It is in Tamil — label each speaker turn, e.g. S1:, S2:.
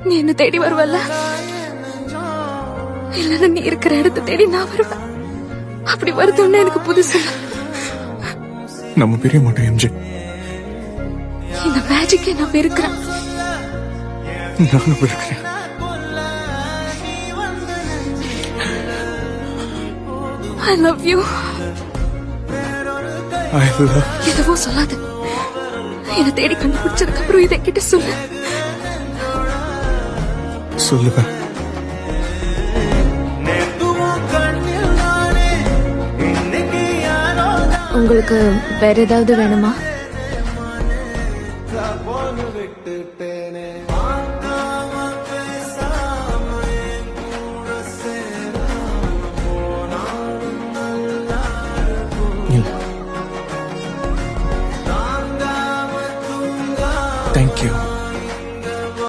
S1: நீ என்ன தேடி வருவல்ல, இல்லன்னா நீ இருக்கிற இடத்தை தேடி நான் வருவேன். அப்படி வருதுன்னு எனக்கு புதுசு.
S2: நம்ம பிரிய மாட்டோம் எம்ஜி.
S1: இந்த மேஜிக்கை நான் வெறுக்கிறேன்.
S2: நானும் வெறுக்கிறேன்.
S1: I love you.
S2: I love.
S1: எதுவும் சொல்லாத. என்ன தேடி கண்டுபிடிச்சதுக்கு அப்புறம் இதை கிட்ட சொல்லு.
S2: சொல்லுவேன்.
S1: உங்களுக்கு வேற ஏதாவது வேணுமா?